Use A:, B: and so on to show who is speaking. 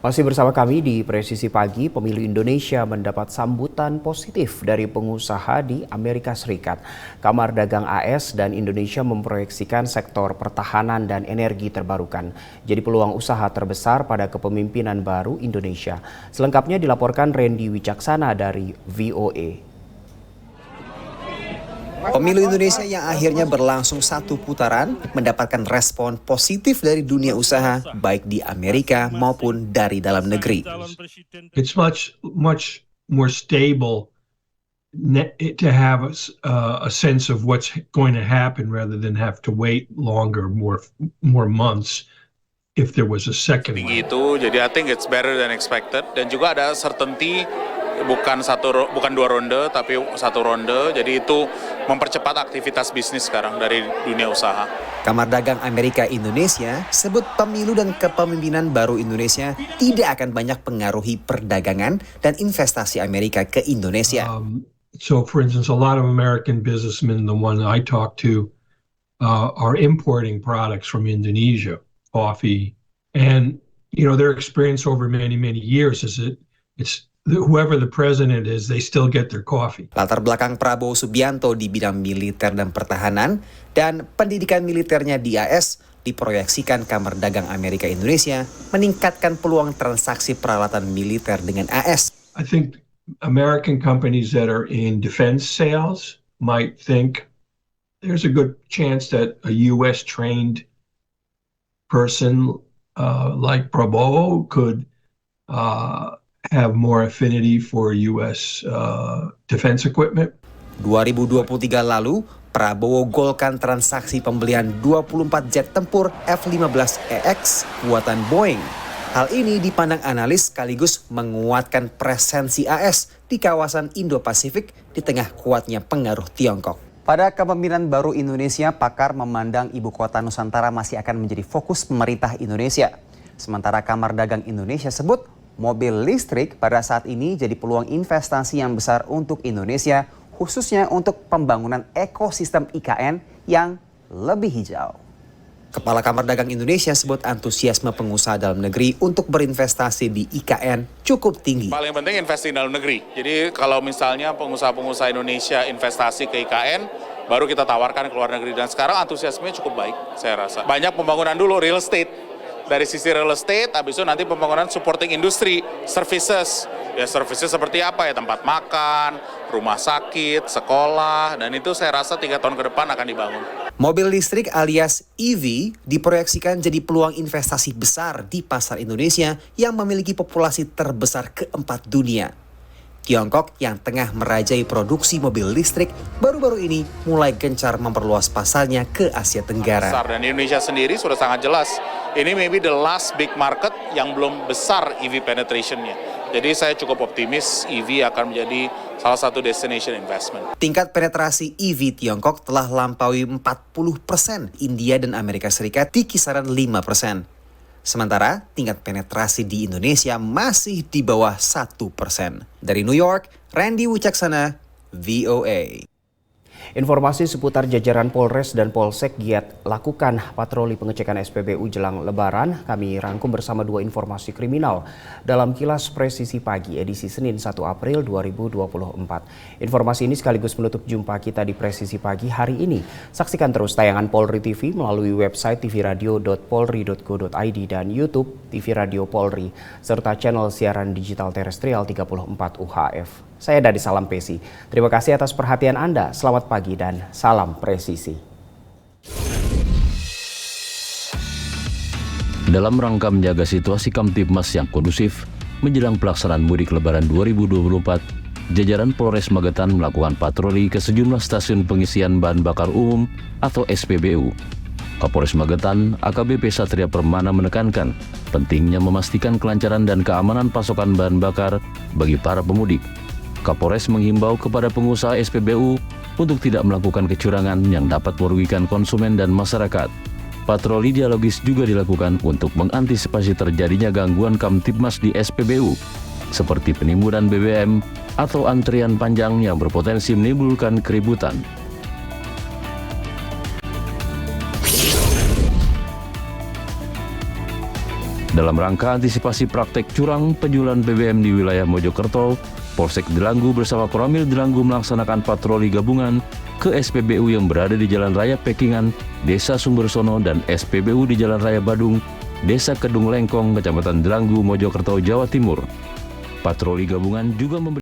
A: Masih bersama kami di Presisi Pagi, pemilu Indonesia mendapat sambutan positif dari pengusaha di Amerika Serikat. Kamar Dagang AS dan Indonesia memproyeksikan sektor pertahanan dan energi terbarukan jadi peluang usaha terbesar pada kepemimpinan baru Indonesia. Selengkapnya dilaporkan Randy Wicaksana dari VOA.
B: Pemilu Indonesia yang akhirnya berlangsung satu putaran mendapatkan respon positif dari dunia usaha, baik di Amerika maupun dari dalam negeri.
C: It's much more stable to have a sense of what's going to happen rather than have to wait longer, more months if there was a second one.
D: Itu, jadi I think it's better than expected, dan juga ada certainty. Bukan dua ronde, tapi satu ronde. Jadi itu mempercepat aktivitas bisnis sekarang dari dunia usaha.
B: Kamar Dagang Amerika Indonesia sebut pemilu dan kepemimpinan baru Indonesia tidak akan banyak pengaruhi perdagangan dan investasi Amerika ke Indonesia.
C: So, for instance, a lot of American businessmen, the one I talk to, are importing products from Indonesia, coffee, and their experience over many years is it's whoever the president is, they still get their coffee.
B: Latar belakang Prabowo Subianto di bidang militer dan pertahanan dan pendidikan militernya di AS diproyeksikan Kamar Dagang Amerika Indonesia meningkatkan peluang transaksi peralatan militer dengan AS.
C: I think American companies that are in defense sales might think there's a good chance that a U.S. trained person like Prabowo could have more affinity for U.S. defense equipment.
B: 2023 lalu, Prabowo golkan transaksi pembelian 24 jet tempur F-15EX buatan Boeing. Hal ini dipandang analis sekaligus menguatkan presensi AS di kawasan Indo-Pasifik di tengah kuatnya pengaruh Tiongkok. Pada kepemimpinan baru Indonesia, pakar memandang ibu kota Nusantara masih akan menjadi fokus pemerintah Indonesia. Sementara Kamar Dagang Indonesia sebut mobil listrik pada saat ini jadi peluang investasi yang besar untuk Indonesia, khususnya untuk pembangunan ekosistem IKN yang lebih hijau. Kepala Kamar Dagang Indonesia sebut antusiasme pengusaha dalam negeri untuk berinvestasi di IKN cukup tinggi.
D: Paling penting investasi dalam negeri. Jadi kalau misalnya pengusaha-pengusaha Indonesia investasi ke IKN, baru kita tawarkan ke luar negeri. Dan sekarang antusiasmenya cukup baik, saya rasa. Banyak pembangunan dulu, real estate. Dari sisi real estate, habis itu nanti pembangunan supporting industry, services. Ya services seperti apa ya, tempat makan, rumah sakit, sekolah, dan itu saya rasa 3 tahun ke depan akan dibangun.
B: Mobil listrik alias EV diproyeksikan jadi peluang investasi besar di pasar Indonesia yang memiliki populasi terbesar keempat dunia. Tiongkok yang tengah merajai produksi mobil listrik baru-baru ini mulai gencar memperluas pasarnya ke Asia Tenggara.
D: Dan Indonesia sendiri sudah sangat jelas, ini maybe the last big market yang belum besar EV penetration-nya. Jadi saya cukup optimis EV akan menjadi salah satu destination investment.
B: Tingkat penetrasi EV Tiongkok telah lampaui 40%, India dan Amerika Serikat di kisaran 5%. Sementara tingkat penetrasi di Indonesia masih di bawah 1%. Dari New York, Randy Wicaksana, VOA.
A: Informasi seputar jajaran Polres dan Polsek giat lakukan patroli pengecekan SPBU jelang Lebaran. Kami rangkum bersama 2 informasi kriminal dalam Kilas Presisi Pagi edisi Senin 1 April 2024. Informasi ini sekaligus menutup jumpa kita di Presisi Pagi hari ini. Saksikan terus tayangan Polri TV melalui website tvradio.polri.go.id dan YouTube TV Radio Polri serta channel siaran digital terestrial 34 UHF. Saya Dadi Salam Pesi. Terima kasih atas perhatian Anda. Selamat pagi dan salam presisi.
E: Dalam rangka menjaga situasi Kamtibmas yang kondusif menjelang pelaksanaan mudik Lebaran 2024, jajaran Polres Magetan melakukan patroli ke sejumlah stasiun pengisian bahan bakar umum atau SPBU. Kapolres Magetan, AKBP Satria Permana menekankan pentingnya memastikan kelancaran dan keamanan pasokan bahan bakar bagi para pemudik. Kapolres menghimbau kepada pengusaha SPBU untuk tidak melakukan kecurangan yang dapat merugikan konsumen dan masyarakat. Patroli dialogis juga dilakukan untuk mengantisipasi terjadinya gangguan Kamtibmas di SPBU, seperti penimbunan BBM atau antrian panjang yang berpotensi menimbulkan keributan. Dalam rangka antisipasi praktek curang penjualan BBM di wilayah Mojokerto, Polsek Delanggu bersama Koramil Delanggu melaksanakan patroli gabungan ke SPBU yang berada di Jalan Raya Pekingan, Desa Sumbersono, dan SPBU di Jalan Raya Badung, Desa Kedung Lengkong, Kecamatan Delanggu, Mojokerto, Jawa Timur. Patroli gabungan juga memberi